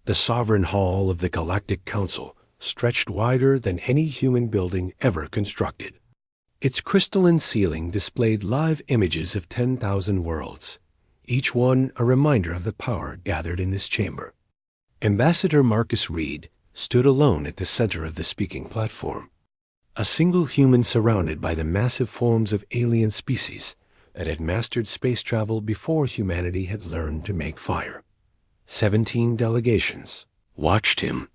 The sovereign hall of the Galactic Council stretched wider than any human building ever constructed. Its crystalline ceiling displayed live images of 10,000 worlds, each one a reminder of the power gathered in this chamber. Ambassador Marcus Reed stood alone at the center of the speaking platform, a single human surrounded by the massive forms of alien species that had mastered space travel before humanity had learned to make fire. 17 delegations watched him.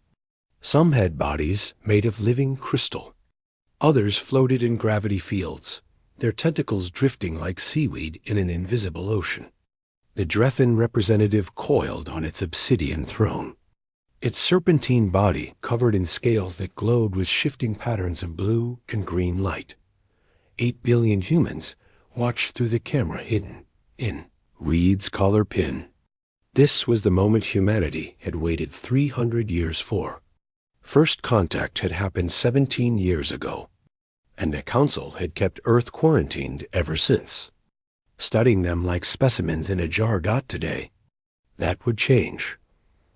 Some had bodies made of living crystal. Others floated in gravity fields, their tentacles drifting like seaweed in an invisible ocean. The Drethan representative coiled on its obsidian throne, its serpentine body covered in scales that glowed with shifting patterns of blue and green light. 8 billion humans watched through the camera hidden in Reed's collar pin. This was the moment humanity had waited 300 years for. First contact had happened 17 years ago, and the Council had kept Earth quarantined ever since, studying them like specimens in a jar. Today, that would change.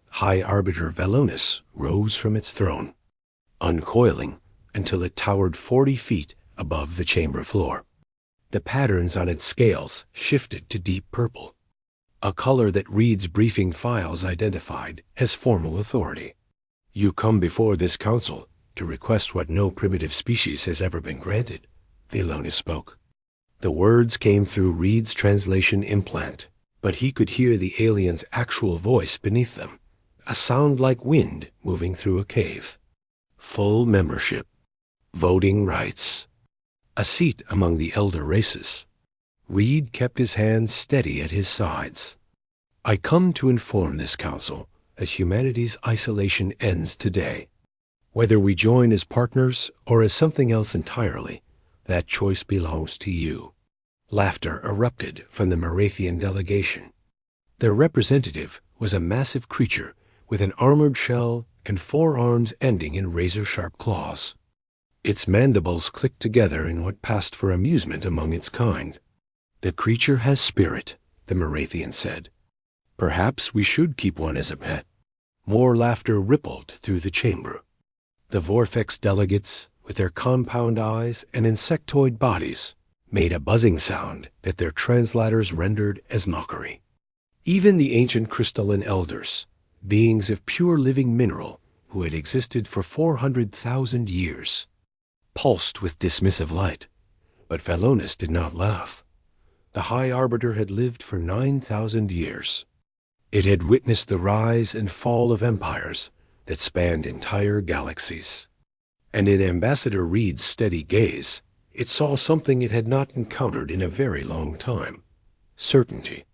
High Arbiter Velonis rose from its throne, uncoiling until it towered 40 feet above the chamber floor. The patterns on its scales shifted to deep purple, a color that Reed's briefing files identified as formal authority. You come before this council to request what no primitive species has ever been granted, Velonis spoke. The words came through Reed's translation implant, but he could hear the alien's actual voice beneath them, a sound like wind moving through a cave. Full membership, voting rights, a seat among the elder races. Reed kept his hands steady at his sides. I come to inform this council that humanity's isolation ends today. Whether we join as partners or as something else entirely, that choice belongs to you. Laughter erupted from the Morathian delegation. Their representative was a massive creature with an armored shell and 4 arms ending in razor-sharp claws. Its mandibles clicked together in what passed for amusement among its kind. The creature has spirit, the Morathian said. Perhaps we should keep one as a pet. More laughter rippled through the chamber. The Vortex delegates, with their compound eyes and insectoid bodies, made a buzzing sound that their translators rendered as mockery. Even the ancient crystalline elders, beings of pure living mineral who had existed for 400,000 years, pulsed with dismissive light. But Velonis did not laugh. The High Arbiter had lived for 9,000 years. It had witnessed the rise and fall of empires that spanned entire galaxies. And in Ambassador Reed's steady gaze, it saw something it had not encountered in a very long time. Certainty.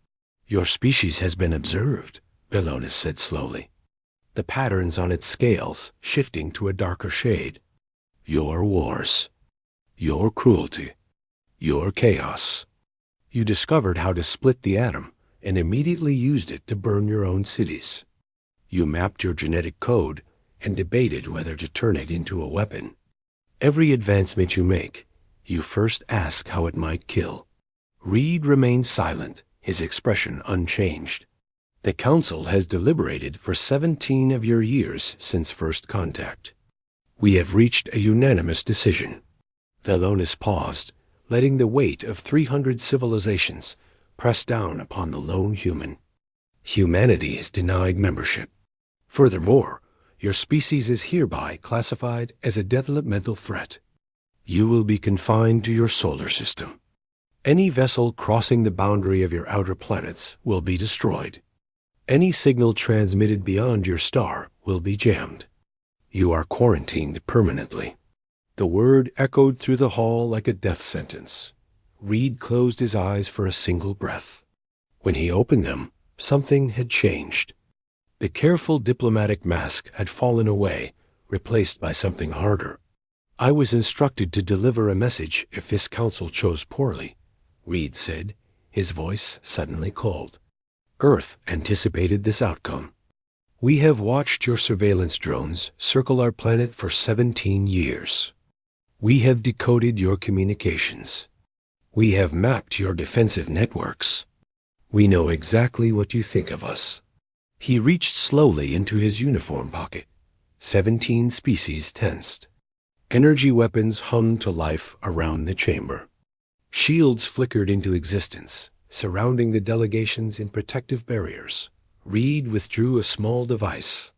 Your species has been observed, Velonis said slowly, the patterns on its scales shifting to a darker shade. Your wars, your cruelty, your chaos. You discovered how to split the atom and immediately used it to burn your own cities. You mapped your genetic code and debated whether to turn it into a weapon. Every advancement you make, you first ask how it might kill. Reed remained silent, his expression unchanged. The Council has deliberated for 17 of your years since first contact. We have reached a unanimous decision. Velonis paused, letting the weight of 300 civilizations press down upon the lone human. Humanity is denied membership. Furthermore, your species is hereby classified as a developmental threat. You will be confined to your solar system. Any vessel crossing the boundary of your outer planets will be destroyed. Any signal transmitted beyond your star will be jammed. You are quarantined permanently. The word echoed through the hall like a death sentence. Reed closed his eyes for a single breath. When he opened them, something had changed. The careful diplomatic mask had fallen away, replaced by something harder. I was instructed to deliver a message if this council chose poorly, Reed said, his voice suddenly cold. Earth anticipated this outcome. We have watched your surveillance drones circle our planet for 17 years. We have decoded your communications. We have mapped your defensive networks. We know exactly what you think of us. He reached slowly into his uniform pocket. 17 species tensed. Energy weapons hummed to life around the chamber. Shields flickered into existence, surrounding the delegations in protective barriers. Reed withdrew a small device.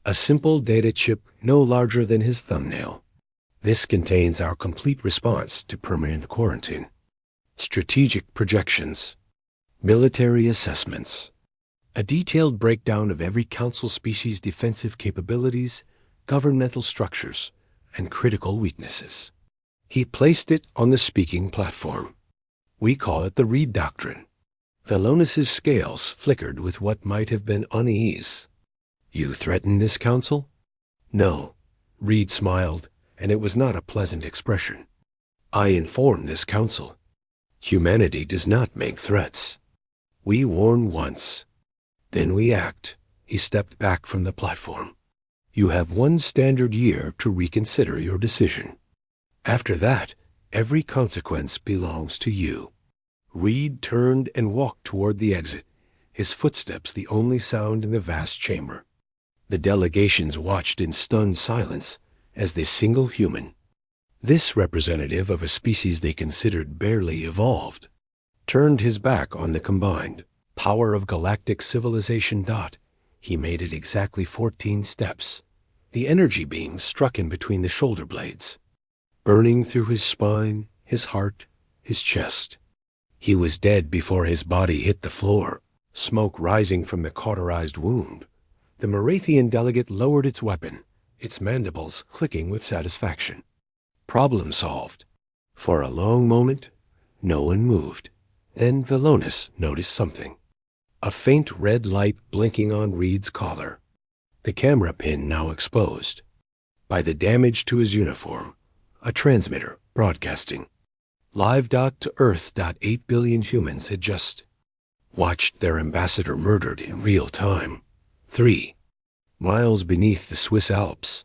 A simple data chip no larger than his thumbnail. This contains our complete response to permanent quarantine. Strategic projections. Military assessments. A detailed breakdown of every Council species' defensive capabilities, governmental structures, and critical weaknesses. He placed it on the speaking platform. We call it the Reed Doctrine. Velonis's scales flickered with what might have been unease. You threaten this council? No. Reed smiled, and it was not a pleasant expression. I inform this council. Humanity does not make threats. We warn once. Then we act. He stepped back from the platform. You have 1 standard year to reconsider your decision. After that, every consequence belongs to you. Reed turned and walked toward the exit, his footsteps the only sound in the vast chamber. The delegations watched in stunned silence as this single human, this representative of a species they considered barely evolved, turned his back on the combined power of galactic civilization. He made it exactly 14 steps. The energy beam struck him between the shoulder blades, burning through his spine, his heart, his chest. He was dead before his body hit the floor, smoke rising from the cauterized wound. The Morathian delegate lowered its weapon, its mandibles clicking with satisfaction. Problem solved. For a long moment, no one moved. Then Velonis noticed something. A faint red light blinking on Reed's collar. The camera pin now exposed. By the damage to his uniform, a transmitter broadcasting. Live. To Earth. 8 billion humans had just watched their ambassador murdered in real time. 3 miles beneath the Swiss Alps.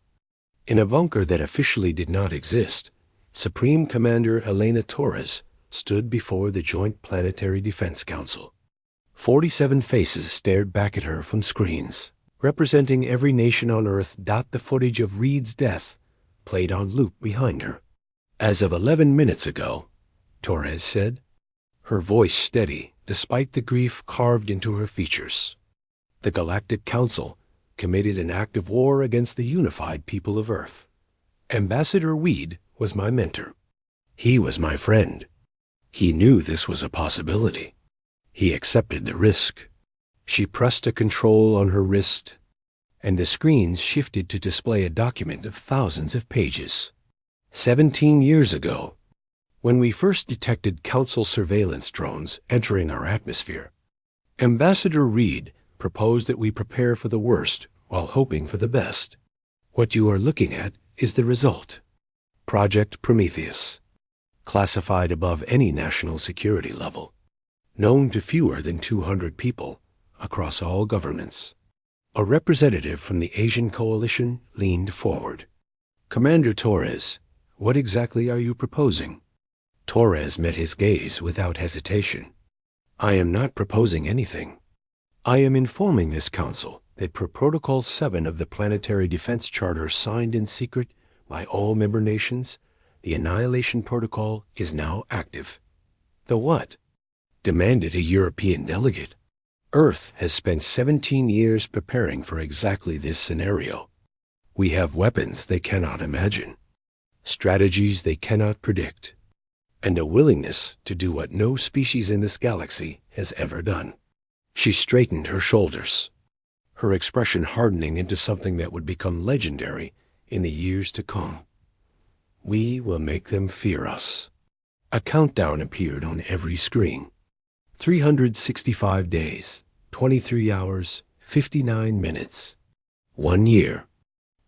In a bunker that officially did not exist, Supreme Commander Elena Torres stood before the Joint Planetary Defense Council. 47 faces stared back at her from screens, representing every nation on Earth. The footage of Reed's death played on loop behind her. As of 11 minutes ago, Torres said, her voice steady despite the grief carved into her features. The Galactic Council committed an act of war against the unified people of Earth. Ambassador Reed was my mentor. He was my friend. He knew this was a possibility. He accepted the risk. She pressed a control on her wrist, and the screens shifted to display a document of thousands of pages. 17 years ago, when we first detected Council surveillance drones entering our atmosphere, Ambassador Reed proposed that we prepare for the worst while hoping for the best. What you are looking at is the result. Project Prometheus, classified above any national security level, known to fewer than 200 people across all governments. A representative from the Asian Coalition leaned forward. Commander Torres, what exactly are you proposing? Torres met his gaze without hesitation. I am not proposing anything. I am informing this council that per Protocol 7 of the Planetary Defense Charter signed in secret by all member nations, the Annihilation Protocol is now active. The what? Demanded a European delegate. Earth has spent 17 years preparing for exactly this scenario. We have weapons they cannot imagine, strategies they cannot predict, and a willingness to do what no species in this galaxy has ever done. She straightened her shoulders, her expression hardening into something that would become legendary in the years to come. We will make them fear us. A countdown appeared on every screen. 365 days, 23 hours, 59 minutes. 1 year.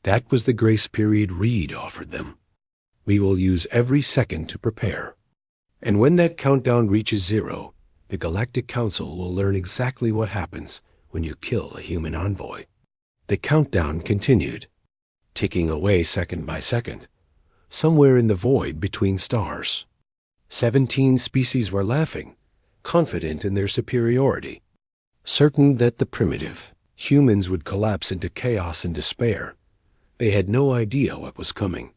That was the grace period Reed offered them. We will use every second to prepare. And when that countdown reaches 0, the Galactic Council will learn exactly what happens when you kill a human envoy. The countdown continued, ticking away second by second, somewhere in the void between stars. 17 species were laughing, confident in their superiority, certain that the primitive, Humans would collapse into chaos and despair. They had no idea what was coming.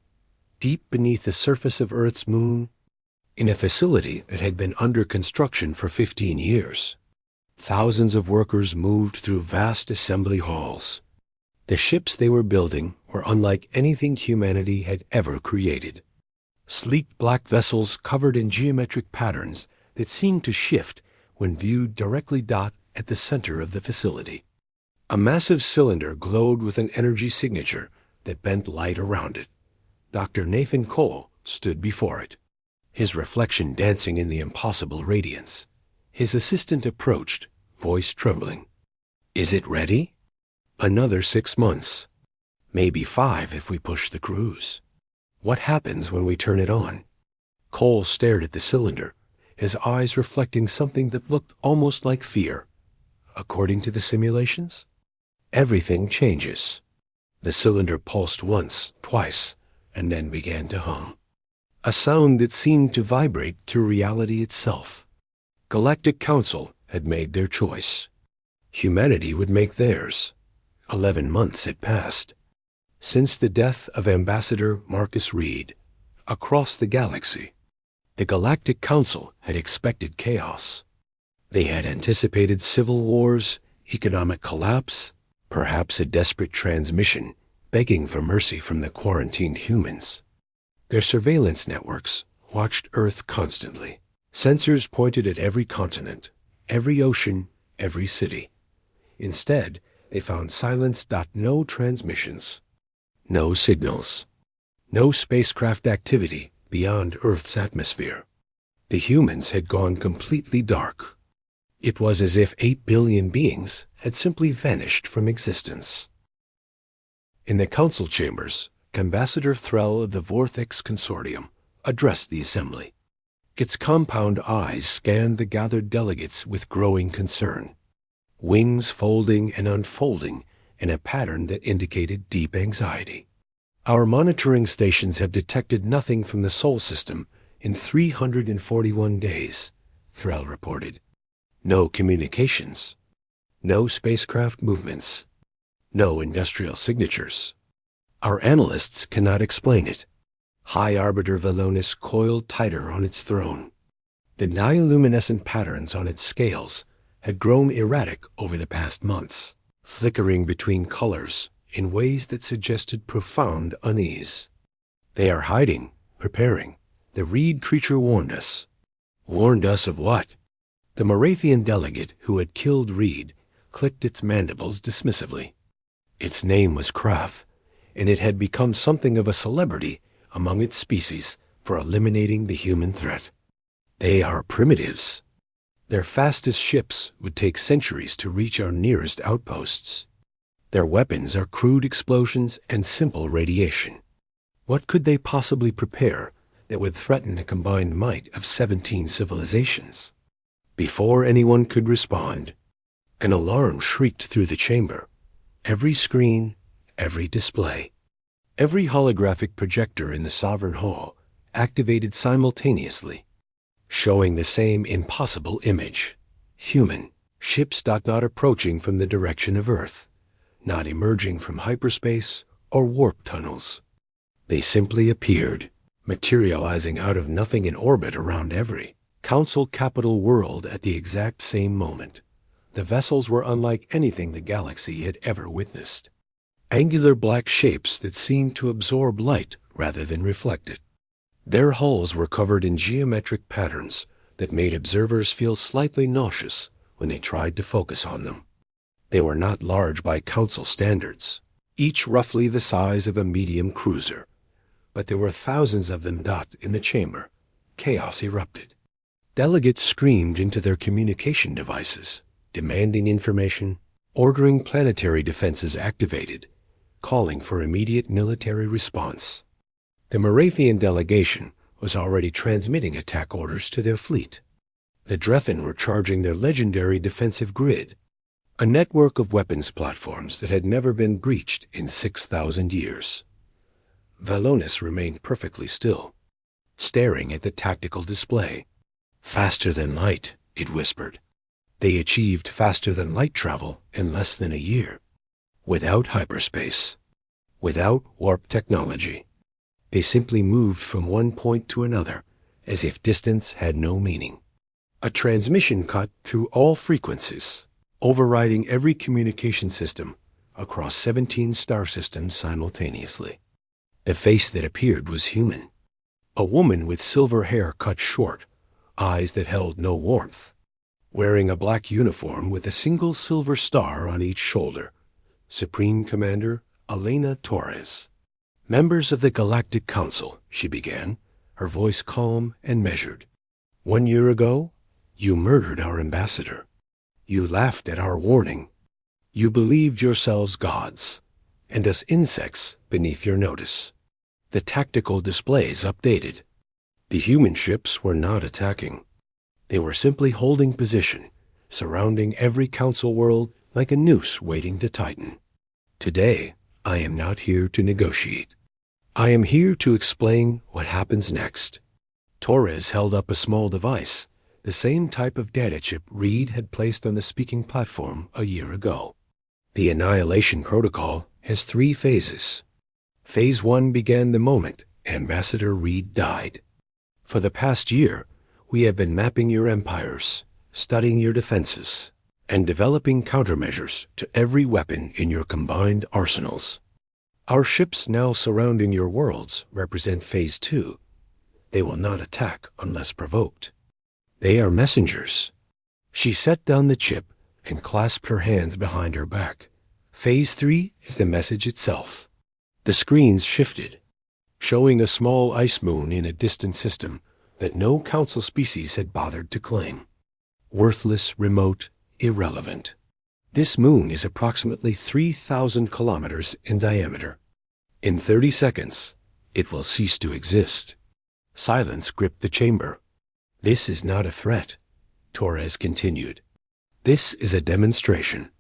Deep beneath the surface of Earth's moon, in a facility that had been under construction for 15 years, thousands of workers moved through vast assembly halls. The ships they were building were unlike anything humanity had ever created. Sleek black vessels covered in geometric patterns that seemed to shift when viewed directly at the center of the facility. A massive cylinder glowed with an energy signature that bent light around it. Dr. Nathan Cole stood before it, his reflection dancing in the impossible radiance. His assistant approached, voice trembling. "Is it ready?" "Another 6 months. Maybe 5 if we push the cruise." "What happens when we turn it on?" Cole stared at the cylinder, his eyes reflecting something that looked almost like fear. "According to the simulations, everything changes." The cylinder pulsed once, twice, and then began to hum. A sound that seemed to vibrate through reality itself. Galactic Council had made their choice. Humanity would make theirs. 11 months had passed. Since the death of Ambassador Marcus Reed, across the galaxy, the Galactic Council had expected chaos. They had anticipated civil wars, economic collapse, perhaps a desperate transmission begging for mercy from the quarantined humans. Their surveillance networks watched Earth constantly. Sensors pointed at every continent, every ocean, every city. Instead, they found silence. No transmissions, no signals, no spacecraft activity beyond Earth's atmosphere. The humans had gone completely dark. It was as if 8 billion beings had simply vanished from existence. In the council chambers, Ambassador Threll of the Vortex Consortium addressed the assembly. Its compound eyes scanned the gathered delegates with growing concern, wings folding and unfolding in a pattern that indicated deep anxiety. "Our monitoring stations have detected nothing from the Sol system in 341 days, Threll reported. No communications, no spacecraft movements, no industrial signatures. Our analysts cannot explain it." High Arbiter Velonis coiled tighter on its throne. The bioluminescent patterns on its scales had grown erratic over the past months, flickering between colors in ways that suggested profound unease. "They are hiding, preparing. The Reed creature warned us." "Warned us of what?" The Morathian delegate who had killed Reed clicked its mandibles dismissively. Its name was Kraft, and it had become something of a celebrity among its species for eliminating the human threat. "They are primitives. Their fastest ships would take centuries to reach our nearest outposts. Their weapons are crude explosions and simple radiation. What could they possibly prepare that would threaten the combined might of 17 civilizations?" Before anyone could respond, an alarm shrieked through the chamber. Every screen, every display, every holographic projector in the Sovereign Hall activated simultaneously, showing the same impossible image. Human ships not approaching from the direction of Earth, not emerging from hyperspace or warp tunnels. They simply appeared, materializing out of nothing in orbit around every Council capital world at the exact same moment. The vessels were unlike anything the galaxy had ever witnessed. Angular black shapes that seemed to absorb light rather than reflect it. Their hulls were covered in geometric patterns that made observers feel slightly nauseous when they tried to focus on them. They were not large by Council standards, each roughly the size of a medium cruiser, but there were thousands of them in the chamber. Chaos erupted. Delegates screamed into their communication devices, demanding information, ordering planetary defenses activated, calling for immediate military response. The Morathian delegation was already transmitting attack orders to their fleet. The Drethen were charging their legendary defensive grid, a network of weapons platforms that had never been breached in 6,000 years. Velonis remained perfectly still, staring at the tactical display. "Faster than light," it whispered. They achieved faster than light travel in less than a year, without hyperspace, without warp technology. They simply moved from one point to another as if distance had no meaning. A transmission cut through all frequencies, overriding every communication system across 17 star systems simultaneously. The face that appeared was human. A woman with silver hair cut short, eyes that held no warmth, wearing a black uniform with a single silver star on each shoulder. Supreme Commander Elena Torres. "Members of the Galactic Council," she began, her voice calm and measured. "1 year ago, you murdered our ambassador. You laughed at our warning. You believed yourselves gods, and us insects beneath your notice. The tactical displays updated. The human ships were not attacking. They were simply holding position, surrounding every council world like a noose waiting to tighten. Today, I am not here to negotiate. I am here to explain what happens next." Torres held up a small device, the same type of data chip Reed had placed on the speaking platform a year ago. The Annihilation Protocol has 3 phases. Phase 1 began the moment Ambassador Reed died. For the past year, we have been mapping your empires, studying your defenses, and developing countermeasures to every weapon in your combined arsenals. Our ships now surrounding your worlds represent Phase 2. They will not attack unless provoked. They are messengers. She set down the chip and clasped her hands behind her back. Phase 3 is the message itself. The screens shifted, showing a small ice moon in a distant system that no council species had bothered to claim. Worthless, remote, irrelevant. This moon is approximately 3,000 kilometers in diameter. In 30 seconds, it will cease to exist. Silence gripped the chamber. "This is not a threat," Torres continued. "This is a demonstration.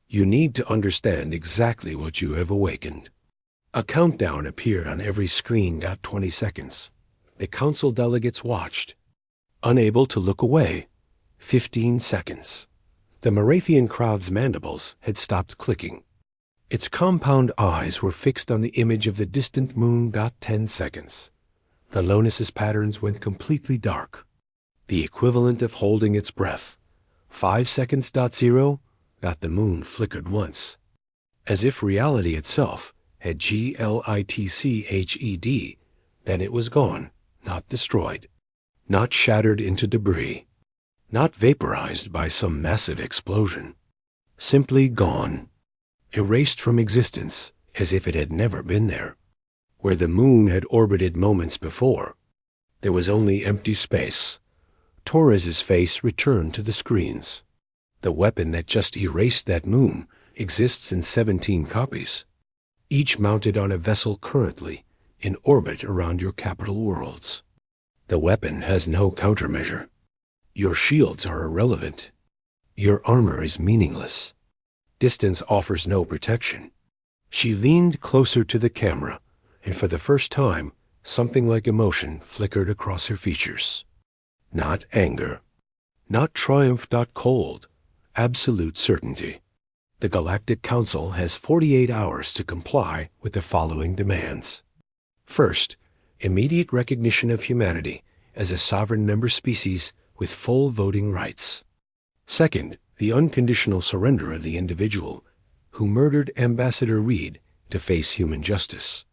You need to understand exactly what you have awakened." A countdown appeared on every screen. 20 seconds. The council delegates watched, unable to look away. 15 seconds. The Marathian crowd's mandibles had stopped clicking. Its compound eyes were fixed on the image of the distant moon. 10 seconds. The Lonus's patterns went completely dark, the equivalent of holding its breath. 5 seconds. 0. The moon flickered once, as if reality itself had glitched. Then it was gone, not destroyed, not shattered into debris, not vaporized by some massive explosion. Simply gone, erased from existence as if it had never been there. Where the moon had orbited moments before, there was only empty space. Torres's face returned to the screens. The weapon that just erased that moon exists in 17 copies, each mounted on a vessel currently in orbit around your capital worlds. The weapon has no countermeasure. Your shields are irrelevant. Your armor is meaningless. Distance offers no protection. She leaned closer to the camera, and for the first time, something like emotion flickered across her features. Not anger, not triumph. Cold, absolute certainty. The Galactic Council has 48 hours to comply with the following demands. First, immediate recognition of humanity as a sovereign member species with full voting rights. Second, the unconditional surrender of the individual who murdered Ambassador Reed to face human justice.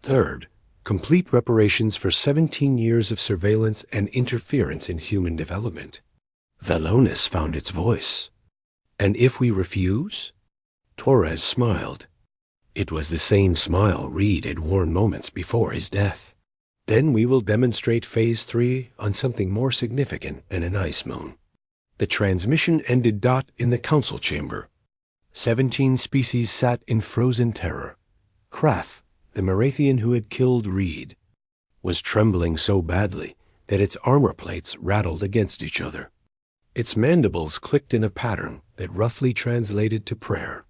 Third, complete reparations for 17 years of surveillance and interference in human development. Velonis found its voice. And if we refuse? Torres smiled. It was the same smile Reed had worn moments before his death. Then we will demonstrate Phase 3 on something more significant than an ice moon. The transmission ended. In the council chamber, 17 species sat in frozen terror. Krath, the Marathian who had killed Reed, was trembling so badly that its armor plates rattled against each other. Its mandibles clicked in a pattern that roughly translated to prayer.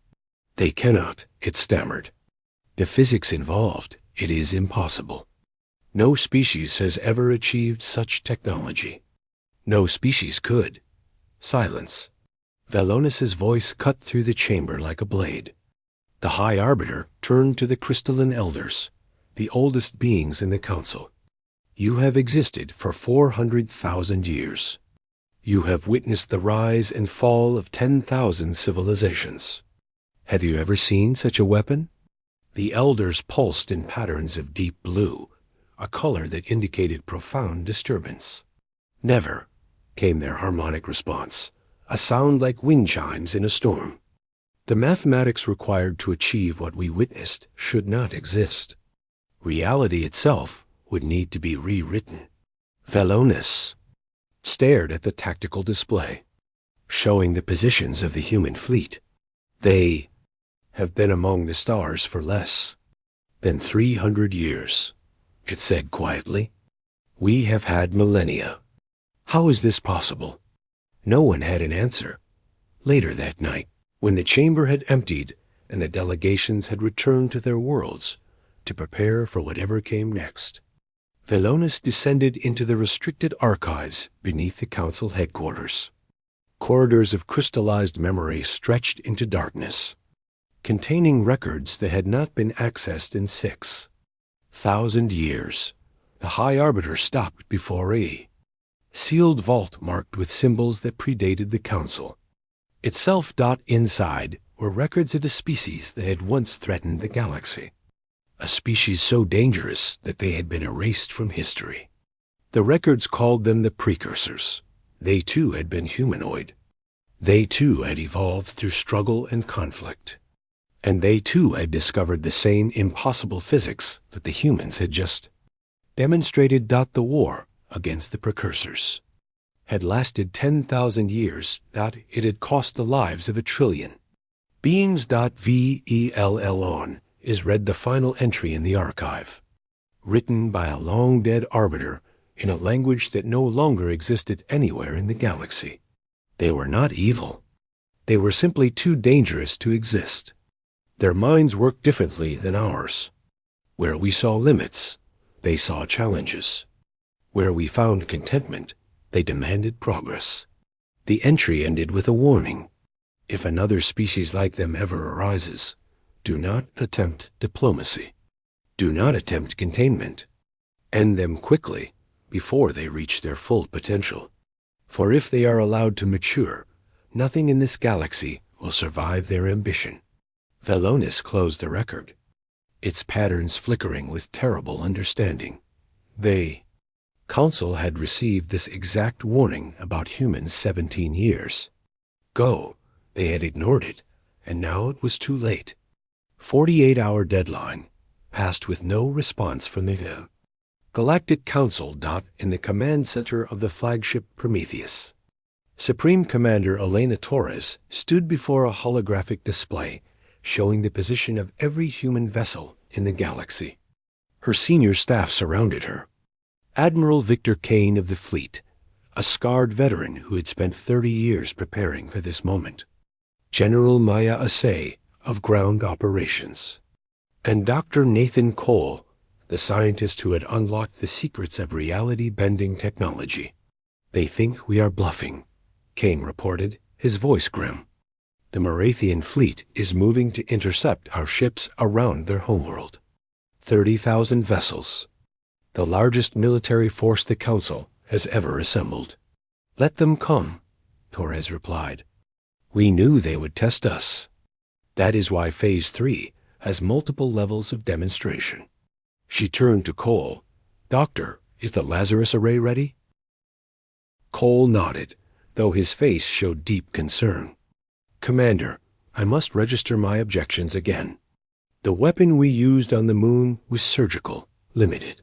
"They cannot," it stammered. "The physics involved, it is impossible. No species has ever achieved such technology. No species could." Silence. Velonis's voice cut through the chamber like a blade. The High Arbiter turned to the crystalline elders, the oldest beings in the council. You have existed for 400,000 years. You have witnessed the rise and fall of 10,000 civilizations. Have you ever seen such a weapon? The elders pulsed in patterns of deep blue, a color that indicated profound disturbance. Never, came their harmonic response, a sound like wind chimes in a storm. The mathematics required to achieve what we witnessed should not exist. Reality itself would need to be rewritten. Velonis stared at the tactical display, showing the positions of the human fleet. They have been among the stars for less than 300 years, it said quietly. We have had millennia. How is this possible? No one had an answer. Later that night, when the chamber had emptied and the delegations had returned to their worlds to prepare for whatever came next, Velonis descended into the restricted archives beneath the council headquarters. Corridors of crystallized memory stretched into darkness, containing records that had not been accessed in 6,000 years. The High Arbiter stopped before a sealed vault marked with symbols that predated the council. Itself. Inside were records of a species that had once threatened the galaxy, a species so dangerous that they had been erased from history. The records called them the Precursors. They too had been humanoid. They too had evolved through struggle and conflict. And they too had discovered the same impossible physics that the humans had just demonstrated. The war against the Precursors had lasted 10,000 years. It had cost the lives of 1 trillion beings. VELL on is read the final entry in the archive, written by a long-dead arbiter in a language that no longer existed anywhere in the galaxy. They were not evil. They were simply too dangerous to exist. Their minds worked differently than ours. Where we saw limits, they saw challenges. Where we found contentment, they demanded progress. The entry ended with a warning. If another species like them ever arises, do not attempt diplomacy. Do not attempt containment. End them quickly before they reach their full potential. For if they are allowed to mature, nothing in this galaxy will survive their ambition. Velonis closed the record, its patterns flickering with terrible understanding. The Council had received this exact warning about humans 17 years ago. They had ignored it, and now it was too late. 48-hour deadline passed with no response from the Galactic Council. In the command center of the flagship Prometheus, Supreme Commander Elena Torres stood before a holographic display showing the position of every human vessel in the galaxy. Her senior staff surrounded her. Admiral Victor Kane of the fleet, a scarred veteran who had spent 30 years preparing for this moment. General Maya Asay of ground operations. And Dr. Nathan Cole, the scientist who had unlocked the secrets of reality-bending technology. They think we are bluffing, Kane reported, his voice grim. The Marathian fleet is moving to intercept our ships around their homeworld. 30,000 vessels, the largest military force the Council has ever assembled. Let them come, Torres replied. We knew they would test us. That is why Phase 3 has multiple levels of demonstration. She turned to Cole. Doctor, is the Lazarus array ready? Cole nodded, though his face showed deep concern. Commander, I must register my objections again. The weapon we used on the moon was surgical, limited.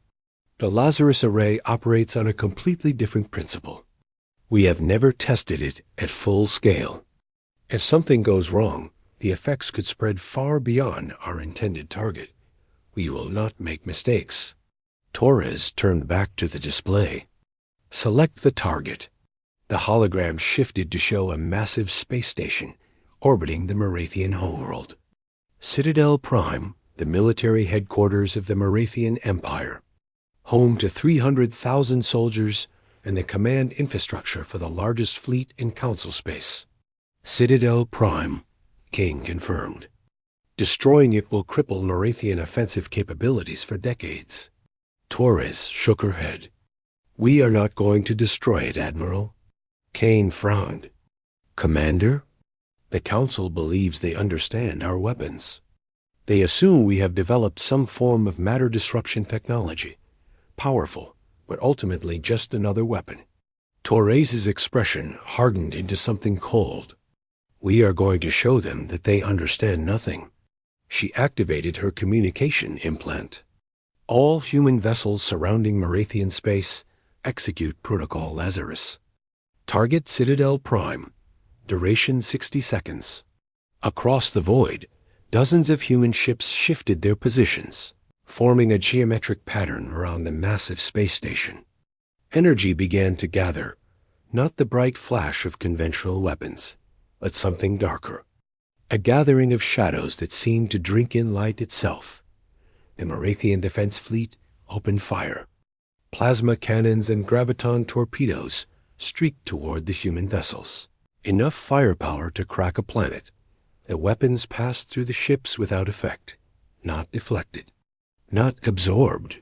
The Lazarus array operates on a completely different principle. We have never tested it at full scale. If something goes wrong, the effects could spread far beyond our intended target. We will not make mistakes. Torres turned back to the display. Select the target. The hologram shifted to show a massive space station orbiting the Marathian homeworld. Citadel Prime, the military headquarters of the Marathian Empire, home to 300,000 soldiers and the command infrastructure for the largest fleet in Council space. Citadel Prime, King confirmed. Destroying it will cripple Norathian offensive capabilities for decades. Torres shook her head. We are not going to destroy it, Admiral. Kane frowned. Commander? The Council believes they understand our weapons. They assume we have developed some form of matter disruption technology. Powerful, but ultimately just another weapon. Torres' expression hardened into something cold. We are going to show them that they understand nothing. She activated her communication implant. All human vessels surrounding Norathian space execute Protocol Lazarus. Target Citadel Prime. Duration 60 seconds. Across the void, dozens of human ships shifted their positions, forming a geometric pattern around the massive space station. Energy began to gather, not the bright flash of conventional weapons, but something darker. A gathering of shadows that seemed to drink in light itself. The Norathian defense fleet opened fire. Plasma cannons and graviton torpedoes streaked toward the human vessels. Enough firepower to crack a planet. The weapons passed through the ships without effect, not deflected, not absorbed.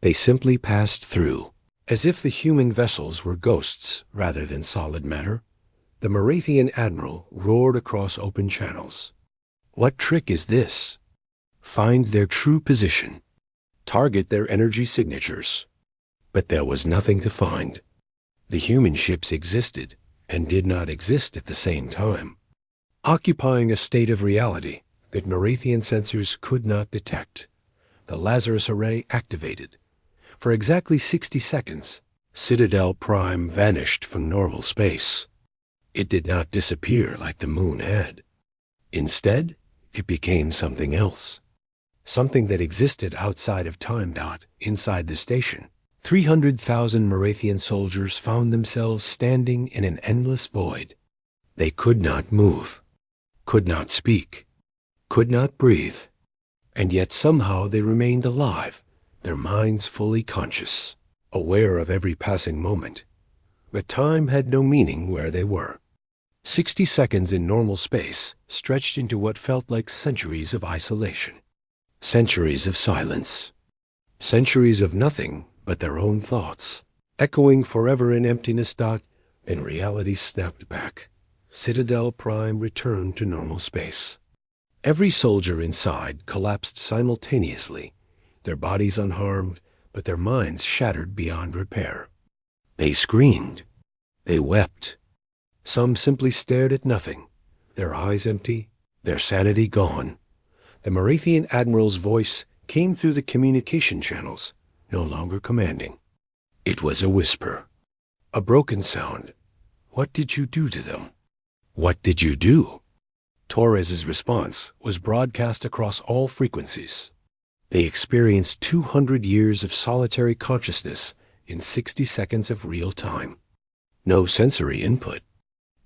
They simply passed through, as if the human vessels were ghosts rather than solid matter. The Norathian admiral roared across open channels. What trick is this? Find their true position. Target their energy signatures. But there was nothing to find. The human ships existed and did not exist at the same time, occupying a state of reality that Norathian sensors could not detect. The Lazarus array activated. For exactly 60 seconds, Citadel Prime vanished from normal space. It did not disappear like the moon had. Instead, it became something else. Something that existed outside of Time Dot, inside the station. 300,000 Norathian soldiers found themselves standing in an endless void. They could not move, could not speak, could not breathe, and yet somehow they remained alive, their minds fully conscious, aware of every passing moment. But time had no meaning where they were. 60 seconds in normal space stretched into what felt like centuries of isolation, centuries of silence, centuries of nothing but their own thoughts, echoing forever in emptiness. And reality snapped back. Citadel Prime returned to normal space. Every soldier inside collapsed simultaneously, their bodies unharmed, but their minds shattered beyond repair. They screamed. They wept. Some simply stared at nothing, their eyes empty, their sanity gone. The Norathian admiral's voice came through the communication channels, no longer commanding. It was a whisper, a broken sound. What did you do to them? What did you do? Torres's response was broadcast across all frequencies. They experienced 200 years of solitary consciousness in 60 seconds of real time. No sensory input,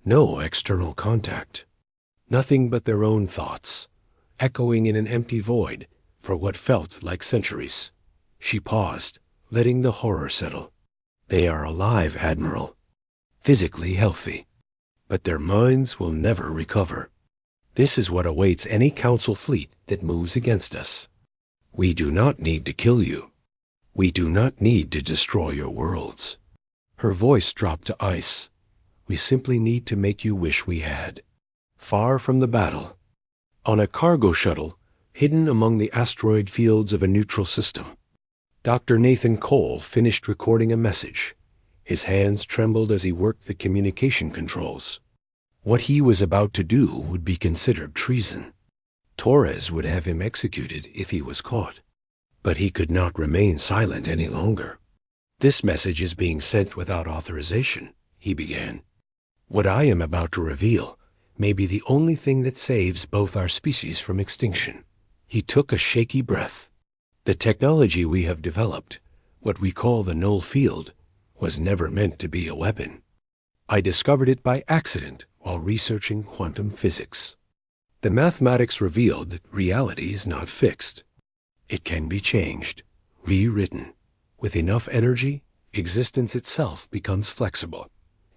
no external contact, nothing but their own thoughts, echoing in an empty void for what felt like centuries. She paused, letting the horror settle. They are alive, Admiral, physically healthy, but their minds will never recover. This is what awaits any Council fleet that moves against us. We do not need to kill you. We do not need to destroy your worlds. Her voice dropped to ice. We simply need to make you wish we had. Far from the battle, on a cargo shuttle hidden among the asteroid fields of a neutral system, Dr. Nathan Cole finished recording a message. His hands trembled as he worked the communication controls. What he was about to do would be considered treason. Torres would have him executed if he was caught. But he could not remain silent any longer. This message is being sent without authorization, he began. What I am about to reveal may be the only thing that saves both our species from extinction. He took a shaky breath. The technology we have developed, what we call the null field, was never meant to be a weapon. I discovered it by accident while researching quantum physics. The mathematics revealed that reality is not fixed. It can be changed, rewritten. With enough energy, existence itself becomes flexible.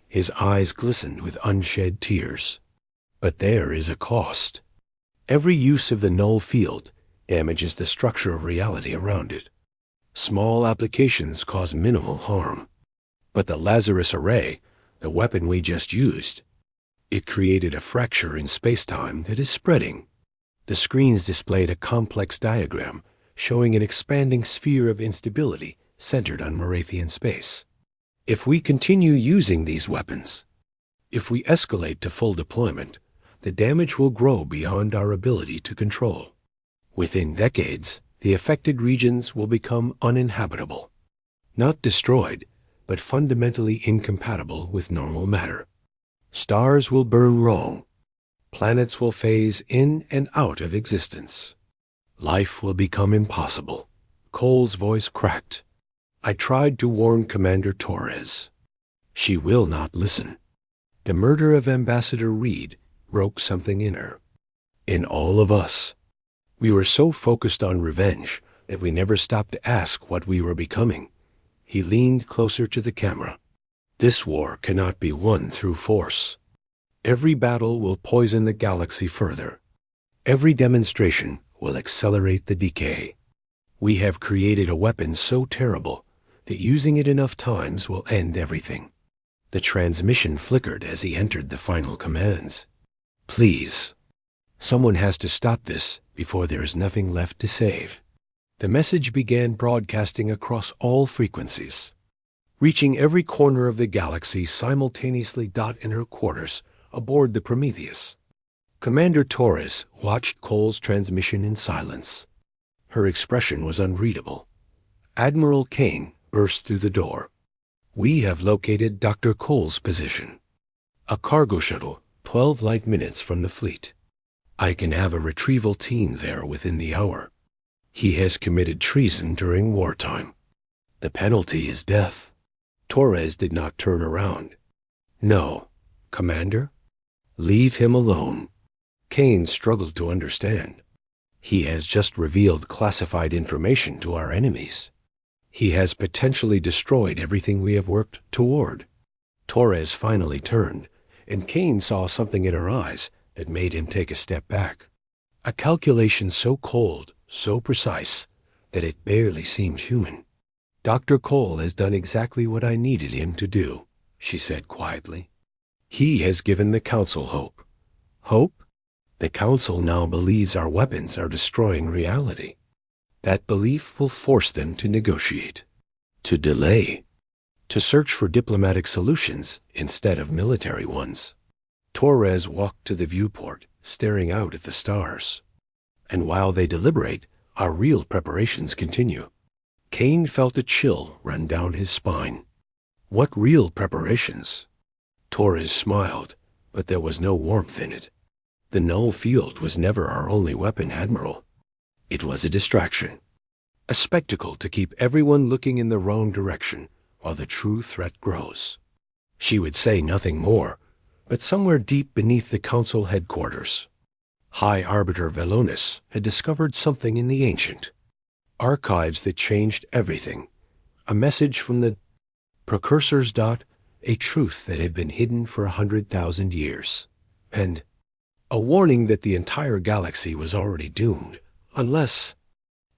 His eyes glistened with unshed tears. But there is a cost. Every use of the null field damages the structure of reality around it. Small applications cause minimal harm. But the Lazarus Array, the weapon we just used, it created a fracture in space-time that is spreading. The screens displayed a complex diagram showing an expanding sphere of instability centered on Morathian space. If we continue using these weapons, if we escalate to full deployment, the damage will grow beyond our ability to control. Within decades, the affected regions will become uninhabitable. Not destroyed, but fundamentally incompatible with normal matter. Stars will burn wrong. Planets will phase in and out of existence. Life will become impossible. Cole's voice cracked. I tried to warn Commander Torres. She will not listen. The murder of Ambassador Reed broke something in her. In all of us. We were so focused on revenge that we never stopped to ask what we were becoming. He leaned closer to the camera. This war cannot be won through force. Every battle will poison the galaxy further. Every demonstration will accelerate the decay. We have created a weapon so terrible that using it enough times will end everything. The transmission flickered as he entered the final commands. Please. Someone has to stop this before there is nothing left to save. The message began broadcasting across all frequencies, reaching every corner of the galaxy simultaneously. In her quarters aboard the Prometheus, Commander Torres watched Cole's transmission in silence. Her expression was unreadable. Admiral Kane burst through the door. We have located Dr. Cole's position. A cargo shuttle, 12 light minutes from the fleet. I can have a retrieval team there within the hour. He has committed treason during wartime. The penalty is death. Torres did not turn around. No, Commander. Leave him alone. Kane struggled to understand. He has just revealed classified information to our enemies. He has potentially destroyed everything we have worked toward. Torres finally turned, and Kane saw something in her eyes that made him take a step back. A calculation so cold, so precise, that it barely seemed human. Dr. Cole has done exactly what I needed him to do, she said quietly. He has given the Council hope. Hope? The Council now believes our weapons are destroying reality. That belief will force them to negotiate, to delay, to search for diplomatic solutions instead of military ones. Torres walked to the viewport, staring out at the stars. And while they deliberate, our real preparations continue. Kane felt a chill run down his spine. What real preparations? Torres smiled, but there was no warmth in it. The null field was never our only weapon, Admiral. It was a distraction, a spectacle to keep everyone looking in the wrong direction while the true threat grows. She would say nothing more, but somewhere deep beneath the Council headquarters, High Arbiter Velonis had discovered something in the ancient archives that changed everything. A message from the precursors. A truth that had been hidden for 100,000 years. And a warning that the entire galaxy was already doomed, unless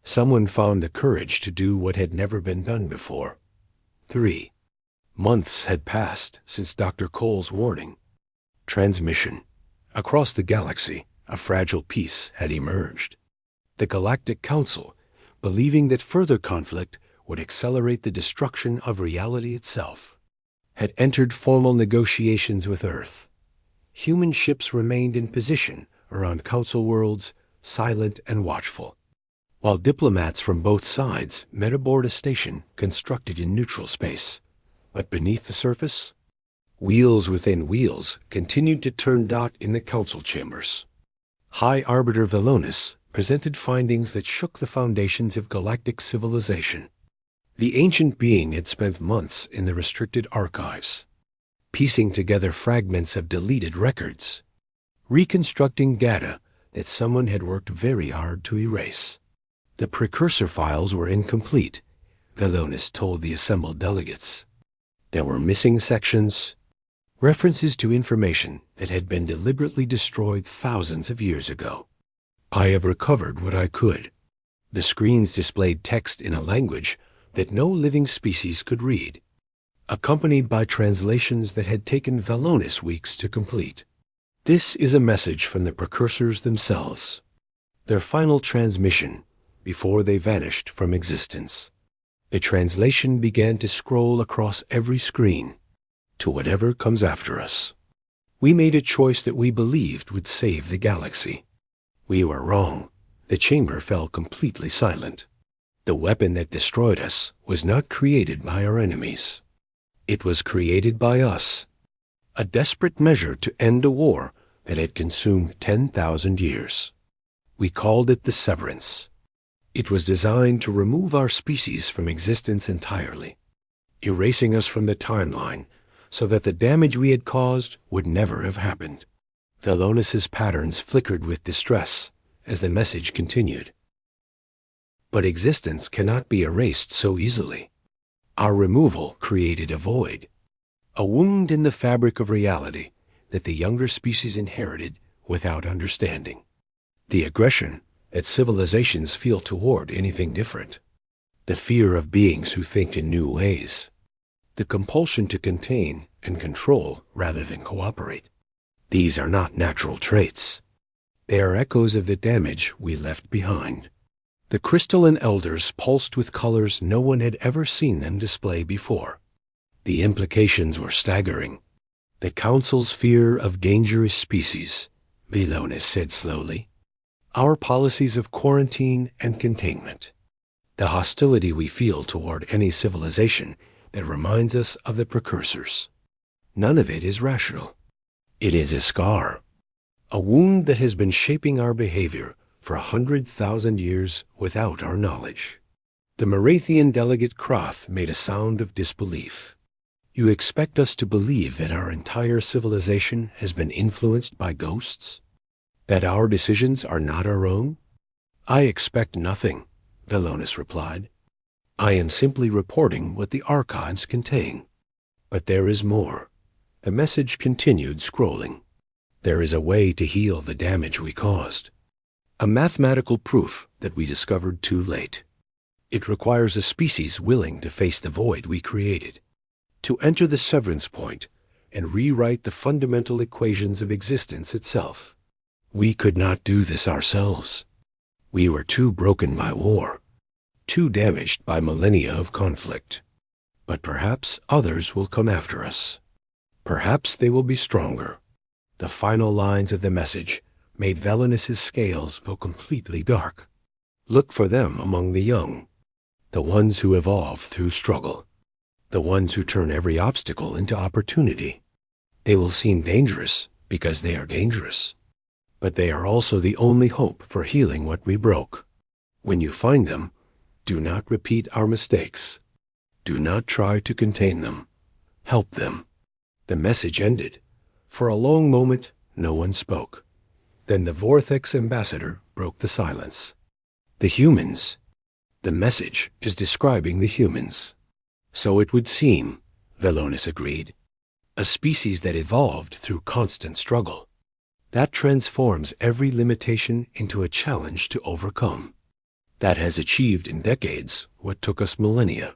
someone found the courage to do what had never been done before. 3 months had passed since Dr. Cole's warning. Transmission. Across the galaxy, a fragile peace had emerged. The Galactic Council, believing that further conflict would accelerate the destruction of reality itself, had entered formal negotiations with Earth. Human ships remained in position around Council worlds, silent and watchful, while diplomats from both sides met aboard a station constructed in neutral space. But beneath the surface, wheels within wheels continued to turn. In the Council chambers, High Arbiter Velonis presented findings that shook the foundations of galactic civilization. The ancient being had spent months in the restricted archives, piecing together fragments of deleted records, reconstructing data that someone had worked very hard to erase. The precursor files were incomplete, Velonis told the assembled delegates. There were missing sections, references to information that had been deliberately destroyed thousands of years ago. I have recovered what I could. The screens displayed text in a language that no living species could read, accompanied by translations that had taken Valonis weeks to complete. This is a message from the precursors themselves, their final transmission before they vanished from existence. The translation began to scroll across every screen to whatever comes after us. We made a choice that we believed would save the galaxy. We were wrong. The chamber fell completely silent. The weapon that destroyed us was not created by our enemies. It was created by us, a desperate measure to end a war that had consumed 10,000 years. We called it the Severance. It was designed to remove our species from existence entirely, erasing us from the timeline so that the damage we had caused would never have happened. Valonis's patterns flickered with distress as the message continued. But existence cannot be erased so easily. Our removal created a void, a wound in the fabric of reality that the younger species inherited without understanding. The aggression that civilizations feel toward anything different, the fear of beings who think in new ways, the compulsion to contain and control rather than cooperate. These are not natural traits. They are echoes of the damage we left behind. The crystalline elders pulsed with colors no one had ever seen them display before. The implications were staggering. The Council's fear of dangerous species, Valonis said slowly. Our policies of quarantine and containment. The hostility we feel toward any civilization that reminds us of the precursors. None of it is rational. It is a scar, a wound that has been shaping our behavior for 100,000 years without our knowledge. The Marathian delegate Kroth made a sound of disbelief. You expect us to believe that our entire civilization has been influenced by ghosts? That our decisions are not our own? I expect nothing, Valonis replied. I am simply reporting what the archives contain. But there is more. The message continued scrolling. There is a way to heal the damage we caused. A mathematical proof that we discovered too late. It requires a species willing to face the void we created, to enter the severance point and rewrite the fundamental equations of existence itself. We could not do this ourselves. We were too broken by war, too damaged by millennia of conflict. But perhaps others will come after us. Perhaps they will be stronger. The final lines of the message made Valonis's scales go completely dark. Look for them among the young, the ones who evolve through struggle, the ones who turn every obstacle into opportunity. They will seem dangerous because they are dangerous, but they are also the only hope for healing what we broke. When you find them, do not repeat our mistakes. Do not try to contain them. Help them. The message ended. For a long moment, no one spoke. Then the Vortex ambassador broke the silence. The humans. The message is describing the humans. So it would seem, Valonis agreed. A species that evolved through constant struggle. That transforms every limitation into a challenge to overcome. That has achieved in decades what took us millennia.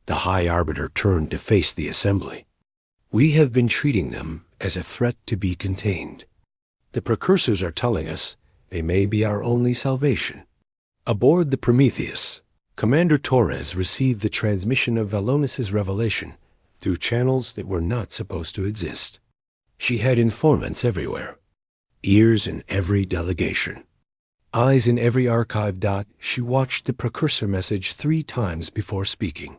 The High Arbiter turned to face the Assembly. We have been treating them as a threat to be contained. The precursors are telling us they may be our only salvation. Aboard the Prometheus, Commander Torres received the transmission of Valonis's revelation through channels that were not supposed to exist. She had informants everywhere, ears in every delegation, eyes in every archive dot. She watched the precursor message 3 times before speaking.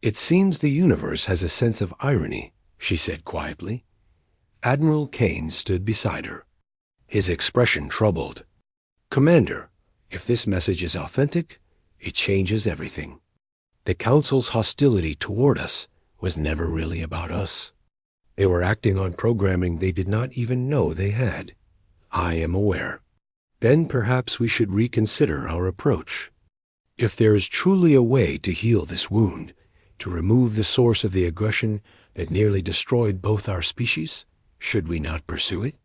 It seems the universe has a sense of irony, she said quietly. Admiral Kane stood beside her, his expression troubled. Commander, if this message is authentic, it changes everything. The Council's hostility toward us was never really about us. They were acting on programming they did not even know they had. I am aware. Then perhaps we should reconsider our approach. If there is truly a way to heal this wound, to remove the source of the aggression that nearly destroyed both our species? Should we not pursue it?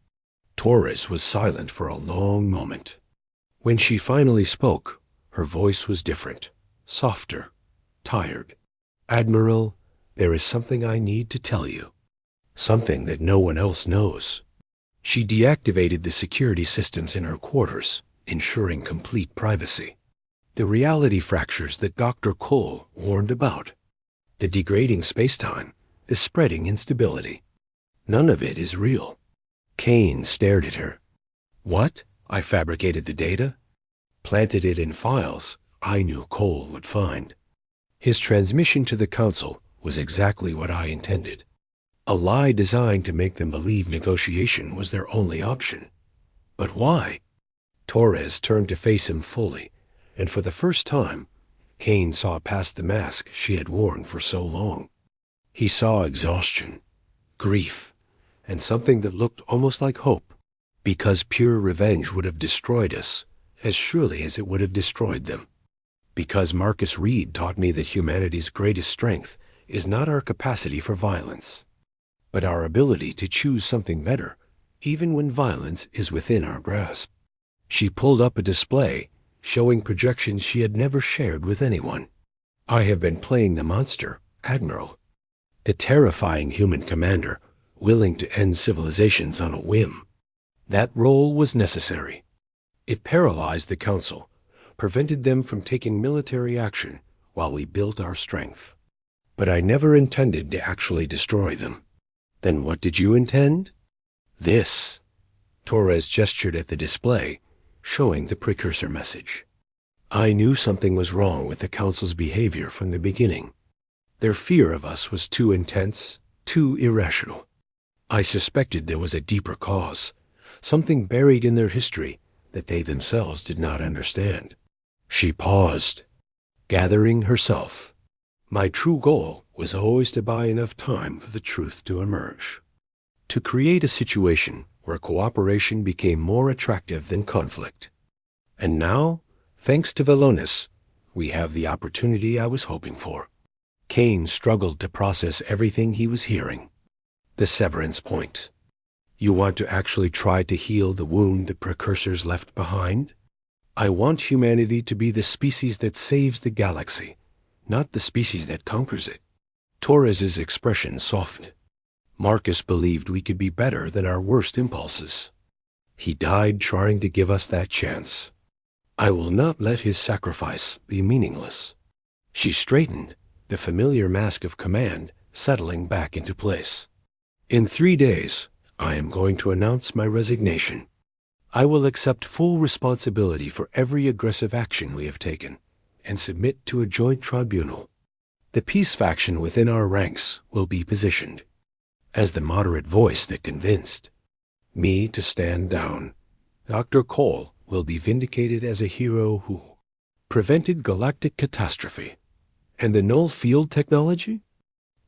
Torres was silent for a long moment. When she finally spoke, her voice was different, softer, tired. Admiral, there is something I need to tell you. Something that no one else knows. She deactivated the security systems in her quarters, ensuring complete privacy. The reality fractures that Dr. Cole warned about. The degrading space-time, the spreading instability. None of it is real. Kane stared at her. What? I fabricated the data? Planted it in files I knew Cole would find. His transmission to the Council was exactly what I intended. A lie designed to make them believe negotiation was their only option. But why? Torres turned to face him fully, and for the first time, Kane saw past the mask she had worn for so long. He saw exhaustion, grief, and something that looked almost like hope, because pure revenge would have destroyed us as surely as it would have destroyed them. Because Marcus Reed taught me that humanity's greatest strength is not our capacity for violence, but our ability to choose something better, even when violence is within our grasp. She pulled up a display showing projections she had never shared with anyone. I have been playing the monster, Admiral, the terrifying human commander, willing to end civilizations on a whim. That role was necessary. It paralyzed the Council, prevented them from taking military action while we built our strength. But I never intended to actually destroy them. Then what did you intend? This. Torres gestured at the display, showing the precursor message. I knew something was wrong with the Council's behavior from the beginning. Their fear of us was too intense, too irrational. I suspected there was a deeper cause, something buried in their history that they themselves did not understand. She paused, gathering herself. My true goal was always to buy enough time for the truth to emerge, to create a situation where cooperation became more attractive than conflict. And now, thanks to Velonis, we have the opportunity I was hoping for. Kane struggled to process everything he was hearing. The severance point. You want to actually try to heal the wound the precursors left behind? I want humanity to be the species that saves the galaxy, not the species that conquers it. Torres's expression softened. Marcus believed we could be better than our worst impulses. He died trying to give us that chance. I will not let his sacrifice be meaningless. She straightened, the familiar mask of command settling back into place. In 3 days, I am going to announce my resignation. I will accept full responsibility for every aggressive action we have taken and submit to a joint tribunal. The peace faction within our ranks will be positioned as the moderate voice that convinced me to stand down. Dr. Cole will be vindicated as a hero who prevented galactic catastrophe, and the null field technology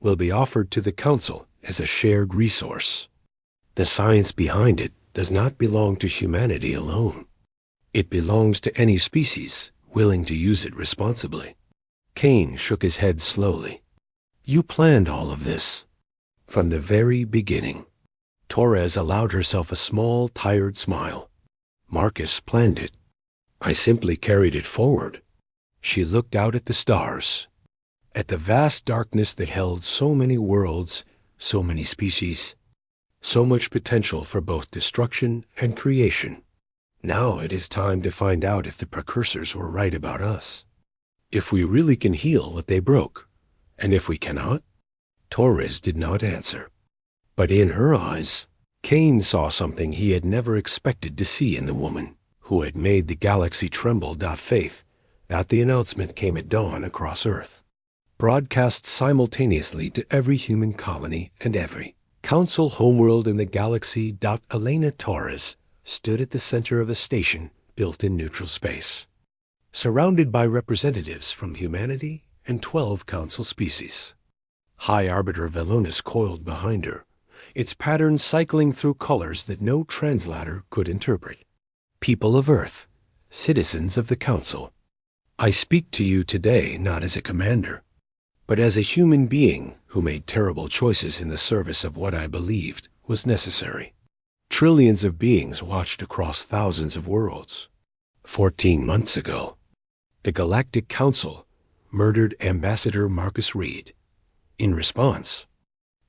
will be offered to the Council as a shared resource. The science behind it does not belong to humanity alone. It belongs to any species willing to use it responsibly. Kane shook his head slowly. You planned all of this from the very beginning. Torres allowed herself a small, tired smile. Marcus planned it. I simply carried it forward. She looked out at the stars, at the vast darkness that held so many worlds, so many species, so much potential for both destruction and creation. Now it is time to find out if the precursors were right about us. If we really can heal what they broke, and if we cannot. Torres did not answer. But in her eyes, Kane saw something he had never expected to see in the woman who had made the galaxy tremble. Faith that the announcement came at dawn across Earth, broadcast simultaneously to every human colony and every Council homeworld in the galaxy. Elena Torres stood at the center of a station built in neutral space, surrounded by representatives from humanity and 12 Council species. High Arbiter Velonis coiled behind her, its pattern cycling through colors that no translator could interpret. People of Earth, citizens of the Council, I speak to you today not as a commander, but as a human being who made terrible choices in the service of what I believed was necessary. Trillions of beings watched across thousands of worlds. 14 months ago, the Galactic Council murdered Ambassador Marcus Reed. In response,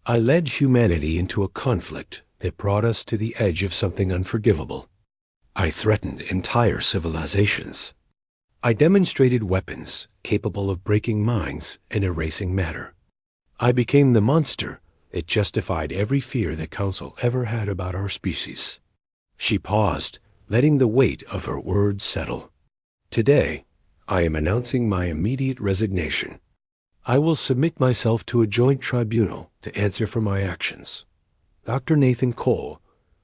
I led humanity into a conflict that brought us to the edge of something unforgivable. I threatened entire civilizations. I demonstrated weapons capable of breaking minds and erasing matter. I became the monster that justified every fear the Council ever had about our species. She paused, letting the weight of her words settle. Today, I am announcing my immediate resignation. I will submit myself to a joint tribunal to answer for my actions. Dr. Nathan Cole,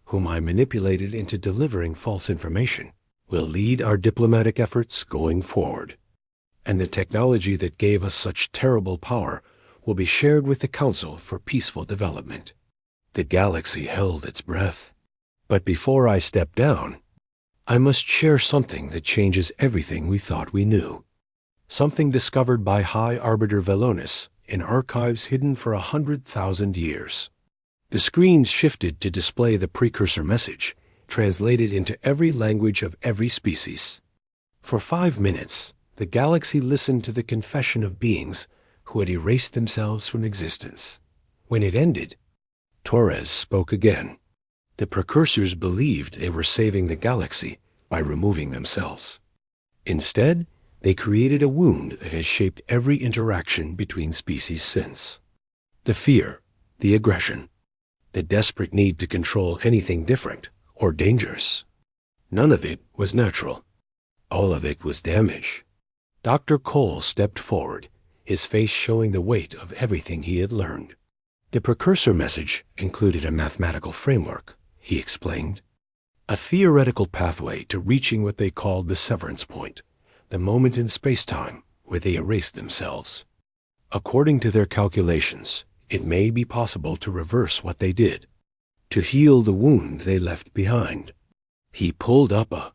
whom I manipulated into delivering false information, will lead our diplomatic efforts going forward. And the technology that gave us such terrible power will be shared with the Council for peaceful development. The galaxy held its breath. But before I step down, I must share something that changes everything we thought we knew. Something discovered by High Arbiter Velonis in archives hidden for 100,000 years. The screens shifted to display the precursor message, translated into every language of every species. For 5 minutes, the galaxy listened to the confession of beings who had erased themselves from existence. When it ended, Torres spoke again. The precursors believed they were saving the galaxy by removing themselves. Instead, they created a wound that has shaped every interaction between species since. The fear, the aggression, the desperate need to control anything different or dangerous. None of it was natural. All of it was damage. Dr. Cole stepped forward, his face showing the weight of everything he had learned. The precursor message included a mathematical framework, he explained, a theoretical pathway to reaching what they called the severance point, the moment in space-time where they erased themselves. According to their calculations, it may be possible to reverse what they did, to heal the wound they left behind. He pulled up a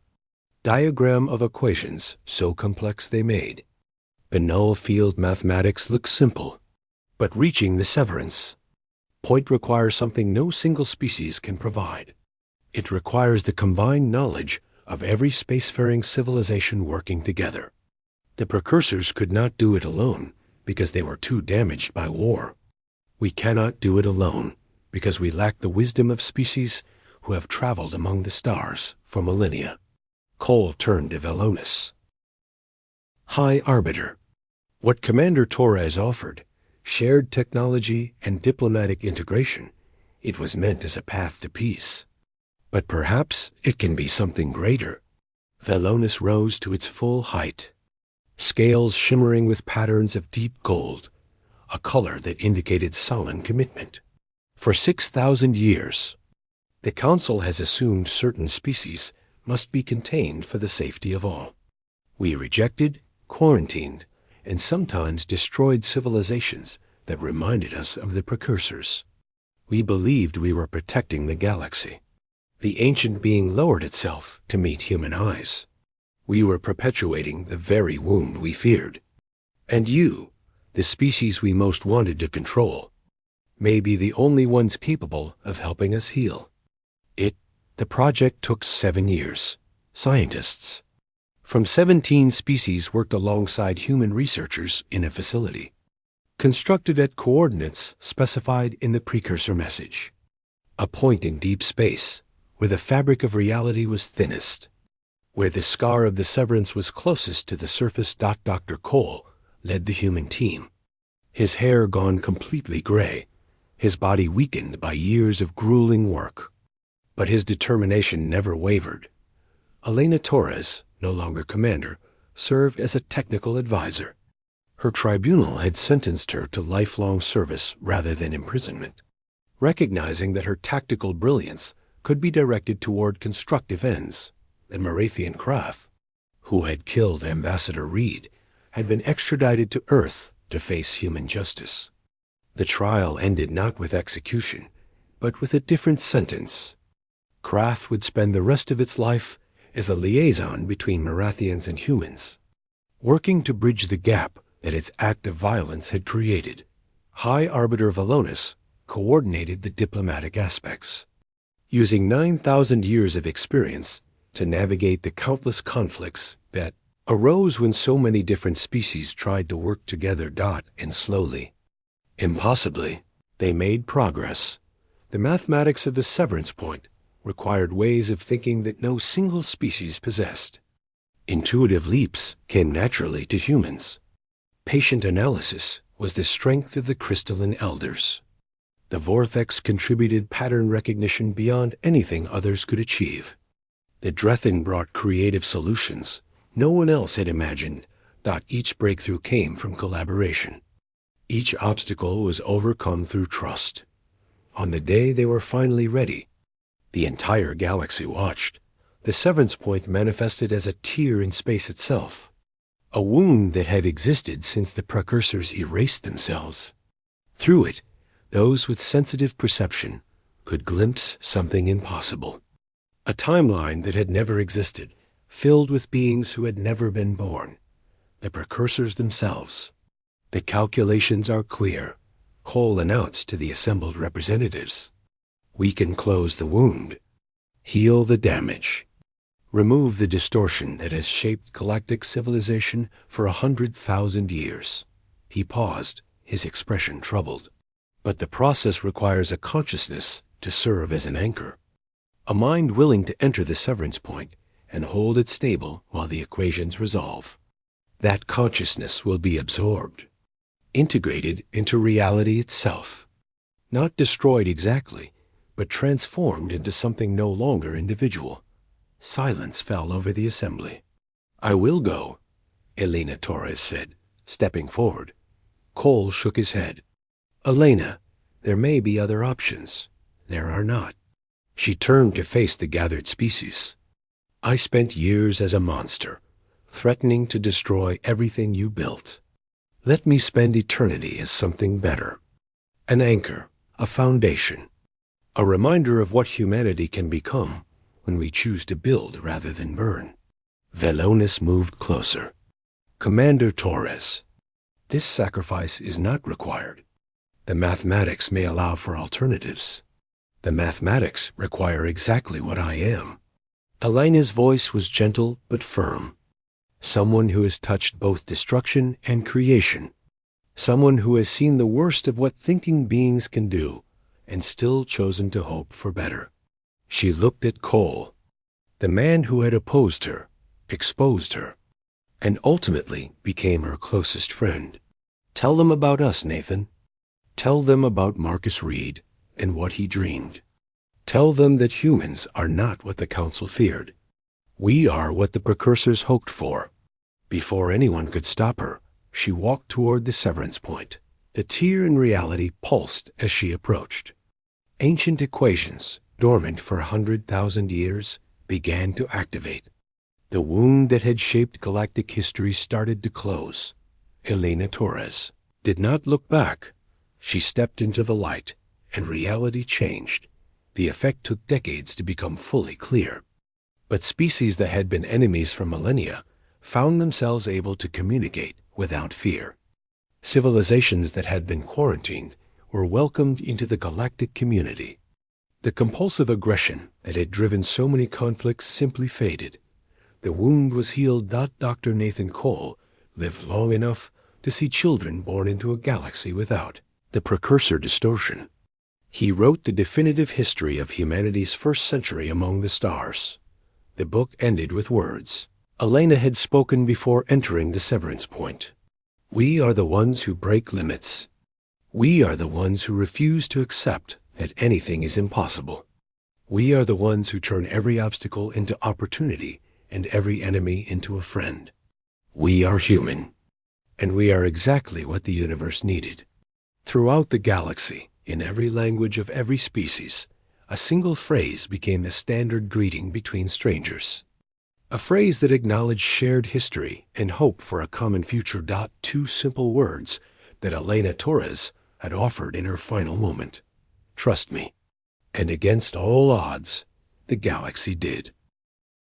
diagram of equations so complex they made. The null field mathematics looks simple, but reaching the severance point requires something no single species can provide. It requires the combined knowledge of every spacefaring civilization working together. The precursors could not do it alone because they were too damaged by war. We cannot do it alone because we lack the wisdom of species who have traveled among the stars for millennia. Cole turned to Velonis. High Arbiter, what Commander Torres offered, shared technology and diplomatic integration, it was meant as a path to peace. But perhaps it can be something greater. Velonis rose to its full height, scales shimmering with patterns of deep gold, a color that indicated solemn commitment. For 6,000 years, the Council has assumed certain species must be contained for the safety of all. We rejected, quarantined, and sometimes destroyed civilizations that reminded us of the precursors. We believed we were protecting the galaxy. The ancient being lowered itself to meet human eyes. We were perpetuating the very wound we feared. And you, the species we most wanted to control, may be the only ones capable of helping us heal. The project took 7 years. Scientists from 17 species worked alongside human researchers in a facility, constructed at coordinates specified in the precursor message, a point in deep space where the fabric of reality was thinnest, where the scar of the severance was closest to the surface. Dr. Cole led the human team, his hair gone completely gray, his body weakened by years of grueling work. But his determination never wavered. Elena Torres, no longer commander, served as a technical advisor. Her tribunal had sentenced her to lifelong service rather than imprisonment, recognizing that her tactical brilliance could be directed toward constructive ends. And Marathian Krath, who had killed Ambassador Reed, had been extradited to Earth to face human justice. The trial ended not with execution, but with a different sentence. Krath would spend the rest of its life as a liaison between Marathians and humans, working to bridge the gap that its act of violence had created. High Arbiter Valonus coordinated the diplomatic aspects, using 9,000 years of experience to navigate the countless conflicts that arose when so many different species tried to work together. And slowly, impossibly, they made progress. The mathematics of the severance point required ways of thinking that no single species possessed. Intuitive leaps came naturally to humans. Patient analysis was the strength of the crystalline elders. The vortex contributed pattern recognition beyond anything others could achieve. The Drethin brought creative solutions no one else had imagined. Each breakthrough came from collaboration. Each obstacle was overcome through trust. On the day they were finally ready, the entire galaxy watched. The severance point manifested as a tear in space itself, a wound that had existed since the precursors erased themselves. Through it, those with sensitive perception could glimpse something impossible. A timeline that had never existed, filled with beings who had never been born. The precursors themselves. The calculations are clear, Cole announced to the assembled representatives. We can close the wound, heal the damage, remove the distortion that has shaped galactic civilization for 100,000 years. He paused, his expression troubled. But the process requires a consciousness to serve as an anchor, a mind willing to enter the severance point and hold it stable while the equations resolve. That consciousness will be absorbed, integrated into reality itself, not destroyed exactly, but transformed into something no longer individual. Silence fell over the assembly. I will go, Elena Torres said, stepping forward. Cole shook his head. Elena, there may be other options. There are not. She turned to face the gathered species. I spent years as a monster, threatening to destroy everything you built. Let me spend eternity as something better. An anchor, a foundation, a reminder of what humanity can become when we choose to build rather than burn. Velonis moved closer. Commander Torres, this sacrifice is not required. The mathematics may allow for alternatives. The mathematics require exactly what I am. Elena's voice was gentle but firm. Someone who has touched both destruction and creation. Someone who has seen the worst of what thinking beings can do and still chosen to hope for better. She looked at Cole, the man who had opposed her, exposed her, and ultimately became her closest friend. Tell them about us, Nathan. Tell them about Marcus Reed and what he dreamed. Tell them that humans are not what the Council feared. We are what the precursors hoped for. Before anyone could stop her, she walked toward the severance point. The tear in reality pulsed as she approached. Ancient equations, dormant for 100,000 years, began to activate. The wound that had shaped galactic history started to close. Elena Torres did not look back. She stepped into the light, and reality changed. The effect took decades to become fully clear. But species that had been enemies for millennia found themselves able to communicate without fear. Civilizations that had been quarantined were welcomed into the galactic community. The compulsive aggression that had driven so many conflicts simply faded. The wound was healed. Dr. Nathan Cole lived long enough to see children born into a galaxy without the precursor distortion. He wrote the definitive history of humanity's first century among the stars. The book ended with words Elena had spoken before entering the severance point. We are the ones who break limits. We are the ones who refuse to accept that anything is impossible. We are the ones who turn every obstacle into opportunity and every enemy into a friend. We are human, and we are exactly what the universe needed. Throughout the galaxy, in every language of every species, a single phrase became the standard greeting between strangers. A phrase that acknowledged shared history and hope for a common future. Two simple words that Elena Torres had offered in her final moment. Trust me. And against all odds, the galaxy did.